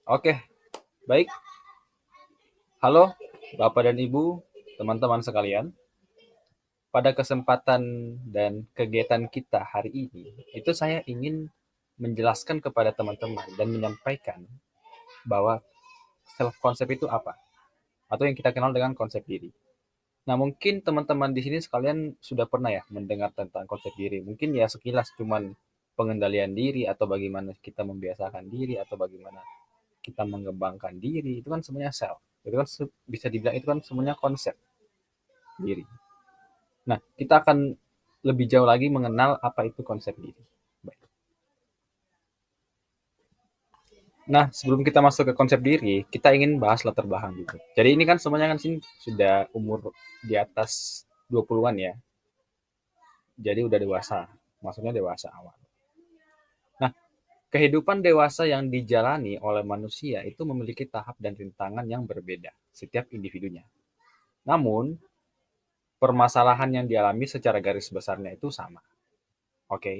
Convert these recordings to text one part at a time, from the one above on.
Oke, baik. Halo, Bapak dan Ibu, teman-teman sekalian. Pada kesempatan dan kegiatan kita hari ini, itu saya ingin menjelaskan kepada teman-teman dan menyampaikan bahwa self concept itu apa, atau yang kita kenal dengan konsep diri. Nah, mungkin teman-teman di sini sekalian sudah pernah ya mendengar tentang konsep diri. Mungkin ya sekilas cuman pengendalian diri atau bagaimana kita membiasakan diri atau bagaimana kita mengembangkan diri. Itu kan semuanya self. Itu kan bisa dibilang itu kan semuanya konsep diri. Nah, kita akan lebih jauh lagi mengenal apa itu konsep diri. Baik. Nah, sebelum kita masuk ke konsep diri, kita ingin bahas latar belakang gitu. Jadi ini kan semuanya kan sini sudah umur di atas 20-an ya. Jadi udah dewasa. Maksudnya dewasa awal. Nah, kehidupan dewasa yang dijalani oleh manusia itu memiliki tahap dan rintangan yang berbeda setiap individunya. Namun, permasalahan yang dialami secara garis besarnya itu sama. Oke. Okay?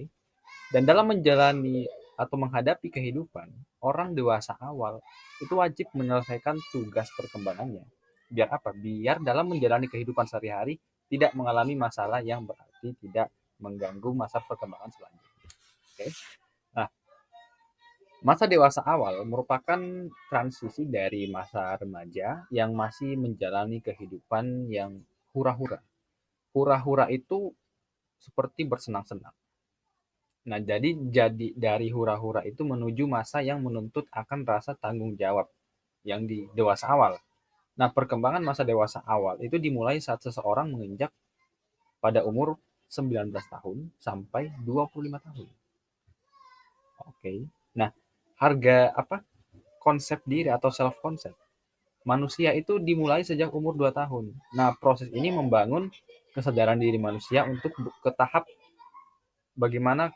Dan dalam menjalani atau menghadapi kehidupan, orang dewasa awal itu wajib menyelesaikan tugas perkembangannya. Biar apa? Biar dalam menjalani kehidupan sehari-hari tidak mengalami masalah yang berarti tidak mengganggu masa perkembangan selanjutnya. Oke. Nah, masa dewasa awal merupakan transisi dari masa remaja yang masih menjalani kehidupan yang hura-hura. Hura-hura itu seperti bersenang-senang. Nah, jadi dari hura-hura itu menuju masa yang menuntut akan rasa tanggung jawab yang di dewasa awal. Nah, perkembangan masa dewasa awal itu dimulai saat seseorang menginjak pada umur 19 tahun sampai 25 tahun. Oke. Nah, harga apa? Konsep diri atau self concept. Manusia itu dimulai sejak umur 2 tahun. Nah, proses ini membangun kesadaran diri manusia untuk ke tahap bagaimana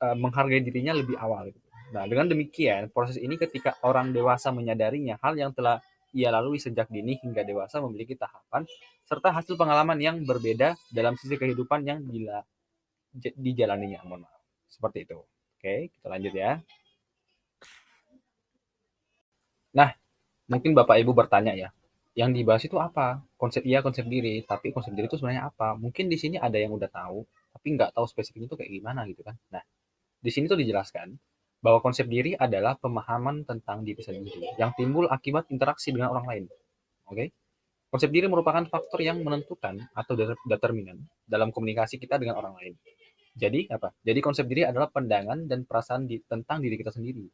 menghargai dirinya lebih awal. Gitu. Nah, dengan demikian, proses ini ketika orang dewasa menyadarinya hal yang telah ia lalui sejak dini hingga dewasa memiliki tahapan serta hasil pengalaman yang berbeda dalam sisi kehidupan yang dijalaninya. Mohon maaf. Seperti itu. Oke, kita lanjut ya. Nah, mungkin Bapak Ibu bertanya ya, yang dibahas itu apa? Konsep iya, konsep diri, tapi konsep diri itu sebenarnya apa? Mungkin di sini ada yang udah tahu, tapi nggak tahu spesifiknya itu kayak gimana gitu kan. Nah, di sini tuh dijelaskan bahwa konsep diri adalah pemahaman tentang diri sendiri yang timbul akibat interaksi dengan orang lain. Oke? Okay? Konsep diri merupakan faktor yang menentukan atau determinan dalam komunikasi kita dengan orang lain. Jadi apa? Jadi konsep diri adalah pandangan dan perasaan tentang diri kita sendiri.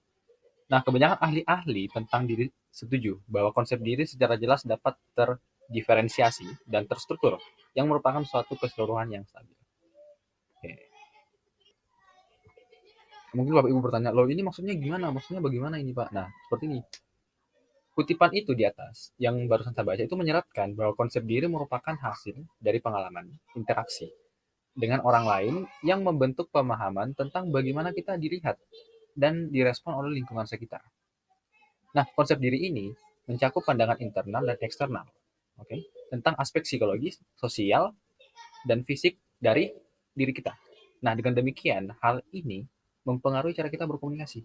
Nah, kebanyakan ahli-ahli tentang diri setuju bahwa konsep diri secara jelas dapat terdiferensiasi dan terstruktur yang merupakan suatu keseluruhan yang stabil. Oke. Mungkin Bapak Ibu bertanya, loh ini maksudnya gimana? Maksudnya bagaimana ini Pak? Nah, seperti ini. Kutipan itu di atas, yang barusan saya baca, itu menyeratkan bahwa konsep diri merupakan hasil dari pengalaman, interaksi dengan orang lain yang membentuk pemahaman tentang bagaimana kita dilihat dan direspon oleh lingkungan sekitar. Nah, konsep diri ini mencakup pandangan internal dan eksternal, oke, tentang aspek psikologis, sosial, dan fisik dari diri kita. Nah, dengan demikian, hal ini mempengaruhi cara kita berkomunikasi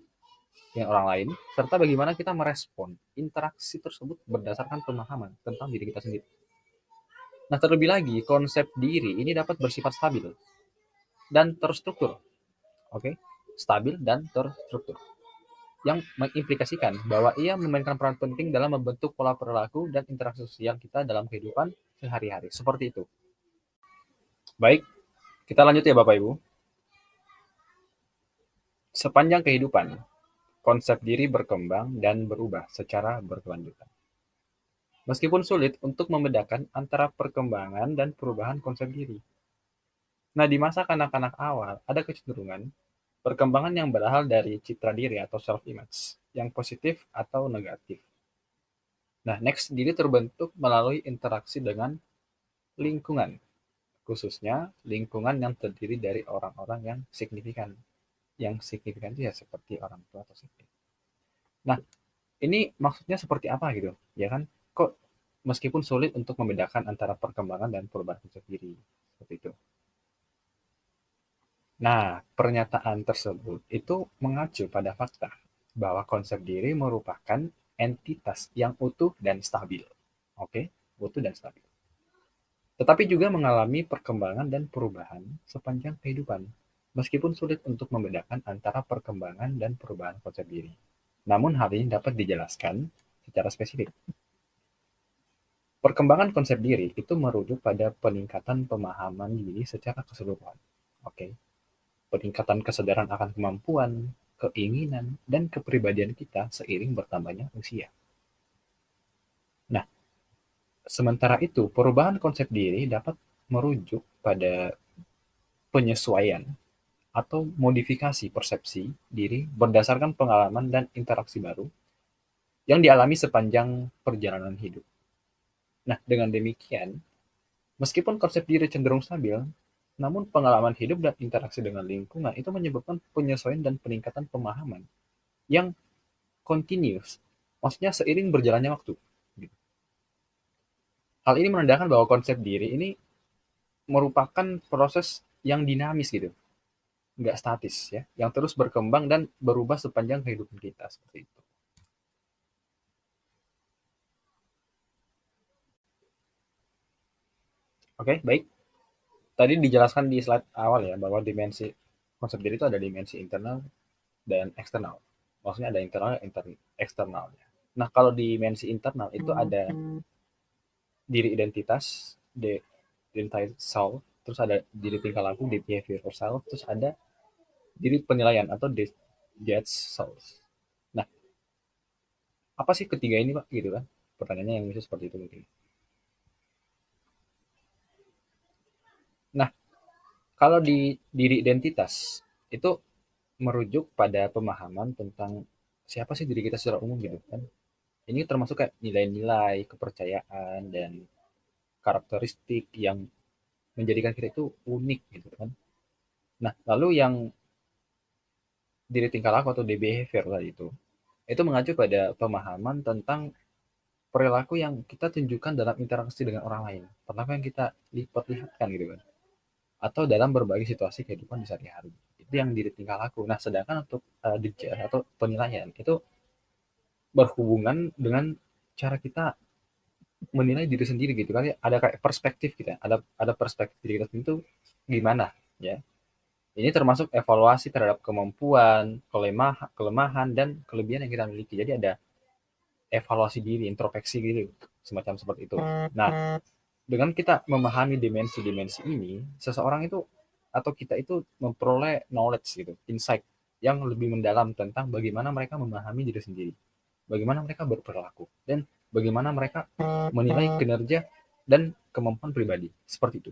dengan orang lain, serta bagaimana kita merespon interaksi tersebut berdasarkan pemahaman tentang diri kita sendiri. Nah, terlebih lagi, konsep diri ini dapat bersifat stabil dan terstruktur. Oke, stabil dan terstruktur. Yang mengimplikasikan bahwa ia memainkan peran penting dalam membentuk pola perilaku dan interaksi sosial kita dalam kehidupan sehari-hari. Seperti itu. Baik, kita lanjut ya Bapak Ibu. Sepanjang kehidupan, konsep diri berkembang dan berubah secara berkelanjutan. Meskipun sulit untuk membedakan antara perkembangan dan perubahan konsep diri. Nah, di masa kanak-kanak awal, ada kecenderungan perkembangan yang berasal dari citra diri atau self-image, yang positif atau negatif. Nah, next diri terbentuk melalui interaksi dengan lingkungan, khususnya lingkungan yang terdiri dari orang-orang yang signifikan. Yang signifikan itu ya seperti orang tua atau sibling. Nah, ini maksudnya seperti apa gitu, ya kan? Kok meskipun sulit untuk membedakan antara perkembangan dan perubahan konsep diri, seperti itu. Nah, pernyataan tersebut itu mengacu pada fakta. bahwa konsep diri merupakan entitas yang utuh dan stabil. Oke, utuh dan stabil. Tetapi juga mengalami perkembangan dan perubahan sepanjang kehidupan, meskipun sulit untuk membedakan antara perkembangan dan perubahan konsep diri. Namun hal ini dapat dijelaskan secara spesifik. Perkembangan konsep diri itu merujuk pada peningkatan pemahaman diri secara keseluruhan. Oke, peningkatan kesadaran akan kemampuan, keinginan, dan kepribadian kita seiring bertambahnya usia. Nah, sementara itu, perubahan konsep diri dapat merujuk pada penyesuaian atau modifikasi persepsi diri berdasarkan pengalaman dan interaksi baru yang dialami sepanjang perjalanan hidup. Nah, dengan demikian, meskipun konsep diri cenderung stabil, namun pengalaman hidup dan interaksi dengan lingkungan itu menyebabkan penyesuaian dan peningkatan pemahaman yang continuous, maksudnya seiring berjalannya waktu. Hal ini menandakan bahwa konsep diri ini merupakan proses yang dinamis gitu, nggak statis ya, yang terus berkembang dan berubah sepanjang kehidupan kita seperti itu. Oke, baik. Tadi dijelaskan di slide awal ya bahwa dimensi konsep diri itu ada dimensi internal dan eksternal. Maksudnya ada internal, eksternalnya. Nah, kalau dimensi internal itu ada diri identitas, identitas self, terus ada diri tingkah laku, di behavior self, terus ada diri penilaian atau judge self. Nah, apa sih ketiga ini Pak? Gitu kan? Pertanyaannya yang bisa seperti itu mungkin. Nah, kalau di diri identitas itu merujuk pada pemahaman tentang siapa sih diri kita secara umum gitu kan. Ini termasuk kayak nilai-nilai, kepercayaan, dan karakteristik yang menjadikan kita itu unik gitu kan. Nah, lalu yang diri tingkah laku atau di behavior tadi itu mengacu pada pemahaman tentang perilaku yang kita tunjukkan dalam interaksi dengan orang lain. Perilaku yang kita perlihatkan gitu kan. Atau dalam berbagai situasi kehidupan di sehari-hari. Itu yang diri tingkah laku. Nah, sedangkan untuk judge atau penilaian itu berhubungan dengan cara kita menilai diri sendiri gitu kan ya. Ada kayak perspektif kita, ada perspektif diri kita itu gimana ya. Ini termasuk evaluasi terhadap kemampuan, kelemahan dan kelebihan yang kita miliki. Jadi ada evaluasi diri, introspeksi gitu, semacam seperti itu. Nah, dengan kita memahami dimensi-dimensi ini, seseorang itu atau kita itu memperoleh knowledge gitu, insight yang lebih mendalam tentang bagaimana mereka memahami diri sendiri, bagaimana mereka berperilaku, dan bagaimana mereka menilai kinerja dan kemampuan pribadi. Seperti itu.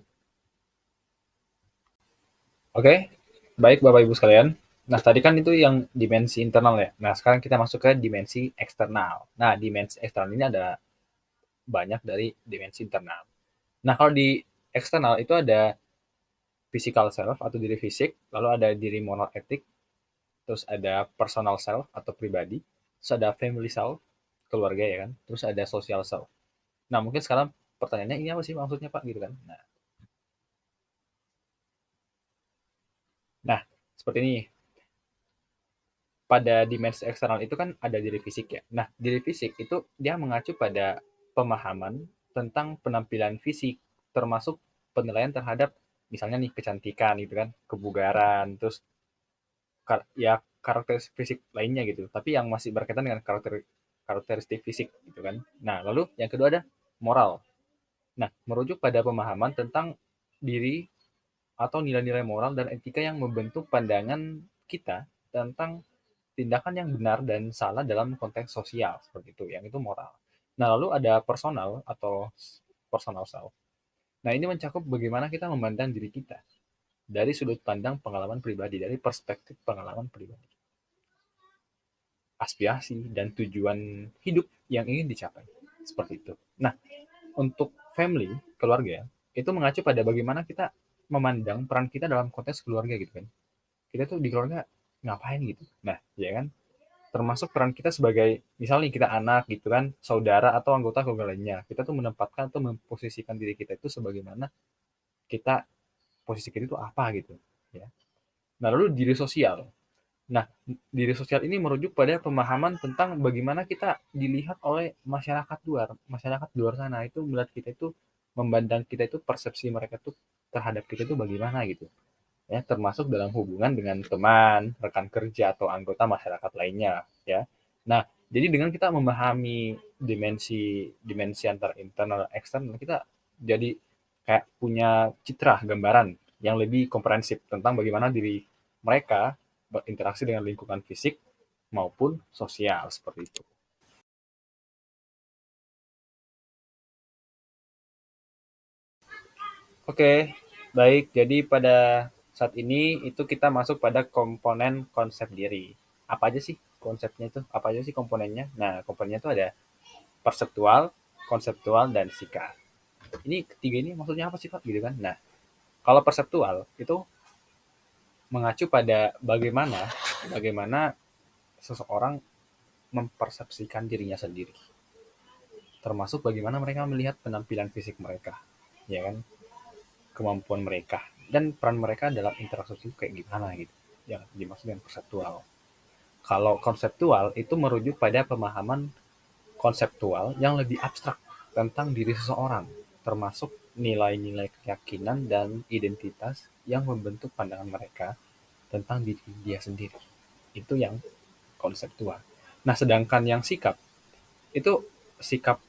Oke, baik Bapak Ibu sekalian. Nah, tadi kan itu yang dimensi internal ya. Nah, sekarang kita masuk ke dimensi eksternal. Nah, dimensi eksternal ini ada banyak dari dimensi internal. Nah, kalau di eksternal itu ada physical self atau diri fisik, lalu ada diri moral etik, terus ada personal self atau pribadi, terus ada family self, keluarga ya kan, terus ada social self. Nah, mungkin sekarang pertanyaannya ini apa sih maksudnya Pak gitu kan. Nah, seperti ini. Pada dimensi eksternal itu kan ada diri fisik ya. Nah, diri fisik itu dia mengacu pada pemahaman tentang penampilan fisik, termasuk penilaian terhadap misalnya nih kecantikan gitu kan, kebugaran, terus ya karakteristik fisik lainnya gitu. Tapi yang masih berkaitan dengan karakteristik fisik gitu kan. Nah, lalu yang kedua ada moral. Nah, merujuk pada pemahaman tentang diri atau nilai-nilai moral dan etika yang membentuk pandangan kita tentang tindakan yang benar dan salah dalam konteks sosial seperti itu, yang itu moral. Nah, lalu ada personal atau personal self. Nah, ini mencakup bagaimana kita memandang diri kita dari sudut pandang pengalaman pribadi, dari perspektif pengalaman pribadi, aspirasi dan tujuan hidup yang ingin dicapai. Seperti itu. Nah, untuk family, keluarga, itu mengacu pada bagaimana kita memandang peran kita dalam konteks keluarga gitu kan. Kita tuh di keluarga ngapain gitu. Nah, ya kan? Termasuk peran kita sebagai misalnya kita anak gitu kan, saudara atau anggota keluarga lainnya. Kita tuh menempatkan atau memposisikan diri kita itu sebagaimana kita posisi kita itu apa gitu ya. Nah, lalu diri sosial. Nah, diri sosial ini merujuk pada pemahaman tentang bagaimana kita dilihat oleh masyarakat di luar sana itu melihat kita itu, memandang kita itu, persepsi mereka tuh terhadap kita itu bagaimana gitu ya, termasuk dalam hubungan dengan teman, rekan kerja atau anggota masyarakat lainnya ya. Nah, jadi dengan kita memahami dimensi dimensi antara internal dan eksternal, kita jadi kayak punya citra gambaran yang lebih komprehensif tentang bagaimana diri mereka berinteraksi dengan lingkungan fisik maupun sosial seperti itu. Oke, baik. Jadi pada saat ini itu kita masuk pada komponen konsep diri. Apa aja sih konsepnya itu? Apa aja sih komponennya? Nah, komponennya itu ada perseptual, konseptual, dan sikap. Ini ketiga ini maksudnya apa sih Pak? Gitu kan? Nah, kalau perseptual itu mengacu pada bagaimana bagaimana seseorang mempersepsikan dirinya sendiri, termasuk bagaimana mereka melihat penampilan fisik mereka, ya kan? Kemampuan mereka dan peran mereka dalam interaksi itu kayak gimana gitu, yang dimaksud dengan perseptual. Kalau konseptual itu merujuk pada pemahaman konseptual yang lebih abstrak tentang diri seseorang, termasuk nilai-nilai keyakinan dan identitas yang membentuk pandangan mereka tentang diri dia sendiri. Itu yang konseptual. Nah, sedangkan yang sikap itu sikap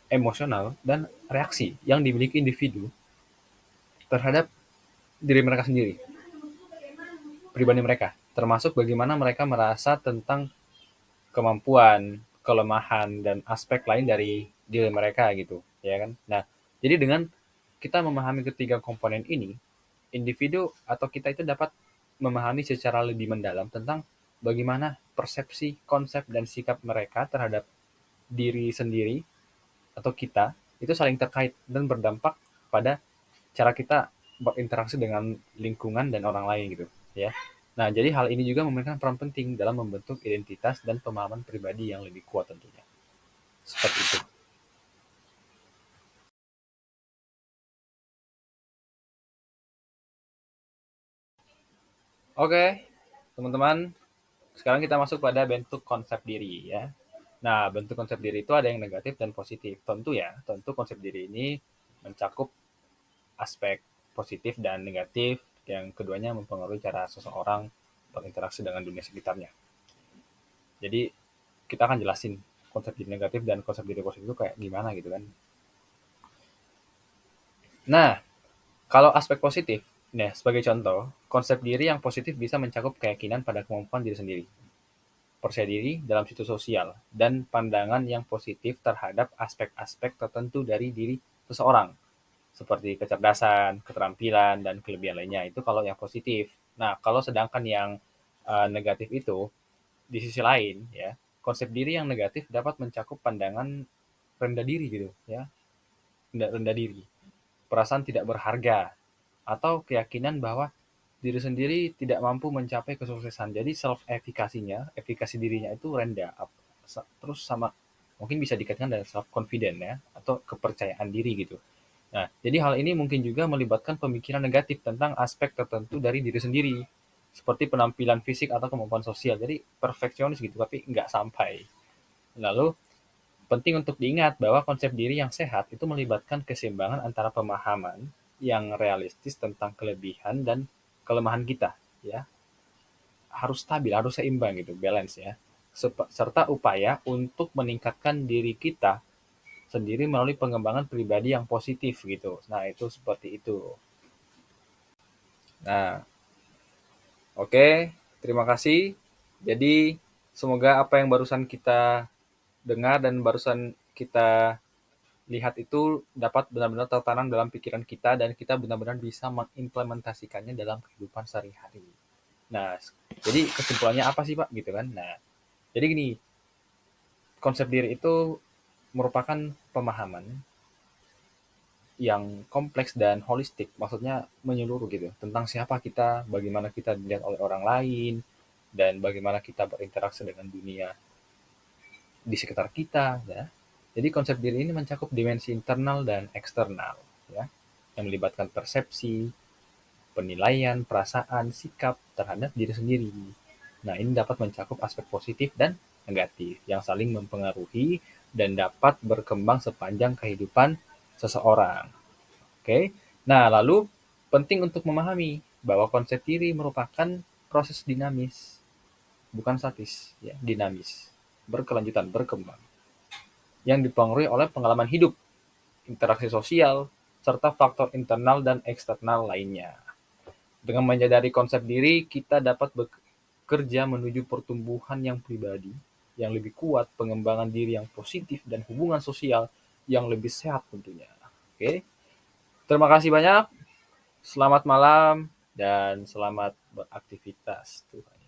emosional dan reaksi yang dimiliki individu terhadap diri mereka sendiri, pribadi mereka, termasuk bagaimana mereka merasa tentang kemampuan, kelemahan, dan aspek lain dari diri mereka gitu, ya kan? Nah, jadi dengan kita memahami ketiga komponen ini, individu atau kita itu dapat memahami secara lebih mendalam tentang bagaimana persepsi, konsep, dan sikap mereka terhadap diri sendiri atau kita itu saling terkait dan berdampak pada cara kita berinteraksi dengan lingkungan dan orang lain gitu ya. Nah, jadi hal ini juga memainkan peran penting dalam membentuk identitas dan pemahaman pribadi yang lebih kuat tentunya. Seperti itu. Oke, teman-teman, sekarang kita masuk pada bentuk konsep diri ya. Nah, bentuk konsep diri itu ada yang negatif dan positif. Tentu ya, tentu konsep diri ini mencakup aspek positif dan negatif yang keduanya mempengaruhi cara seseorang berinteraksi dengan dunia sekitarnya. Jadi kita akan jelasin konsep diri negatif dan konsep diri positif itu kayak gimana gitu kan. Nah, kalau aspek positif, nah sebagai contoh, konsep diri yang positif bisa mencakup keyakinan pada kemampuan diri sendiri, percaya diri dalam situ sosial, dan pandangan yang positif terhadap aspek-aspek tertentu dari diri seseorang, seperti kecerdasan, keterampilan, dan kelebihan lainnya. Itu kalau yang positif. Nah, kalau sedangkan yang negatif itu, di sisi lain, ya, konsep diri yang negatif dapat mencakup pandangan rendah diri gitu, ya, rendah diri, perasaan tidak berharga, atau keyakinan bahwa diri sendiri tidak mampu mencapai kesuksesan. Jadi self efikasinya, efikasi dirinya itu rendah. Terus sama mungkin bisa dikaitkan dengan self confident ya atau kepercayaan diri gitu. Nah, jadi hal ini mungkin juga melibatkan pemikiran negatif tentang aspek tertentu dari diri sendiri, seperti penampilan fisik atau kemampuan sosial. Jadi perfeksionis gitu, tapi nggak sampai. Lalu penting untuk diingat bahwa konsep diri yang sehat itu melibatkan keseimbangan antara pemahaman yang realistis tentang kelebihan dan kelemahan kita, ya. Harus stabil, harus seimbang gitu, balance ya. Serta upaya untuk meningkatkan diri kita sendiri melalui pengembangan pribadi yang positif gitu. Nah, itu seperti itu. Nah, oke, terima kasih. Jadi, semoga apa yang barusan kita dengar dan barusan kita lihat itu dapat benar-benar tertanam dalam pikiran kita dan kita benar-benar bisa mengimplementasikannya dalam kehidupan sehari-hari. Nah, jadi kesimpulannya apa sih Pak gitu kan? Nah, jadi gini, konsep diri itu merupakan pemahaman yang kompleks dan holistik, maksudnya menyeluruh gitu tentang siapa kita, bagaimana kita dilihat oleh orang lain, dan bagaimana kita berinteraksi dengan dunia di sekitar kita ya. Jadi konsep diri ini mencakup dimensi internal dan eksternal ya, yang melibatkan persepsi, penilaian, perasaan, sikap terhadap diri sendiri. Nah, ini dapat mencakup aspek positif dan negatif yang saling mempengaruhi dan dapat berkembang sepanjang kehidupan seseorang. Oke. Nah, lalu penting untuk memahami bahwa konsep diri merupakan proses dinamis, bukan statis, ya, dinamis, berkelanjutan, berkembang, yang dipengaruhi oleh pengalaman hidup, interaksi sosial, serta faktor internal dan eksternal lainnya. Dengan menyadari konsep diri, kita dapat bekerja menuju pertumbuhan yang pribadi, yang lebih kuat, pengembangan diri yang positif, dan hubungan sosial yang lebih sehat tentunya. Oke, terima kasih banyak. Selamat malam dan selamat beraktivitas. Tuhan.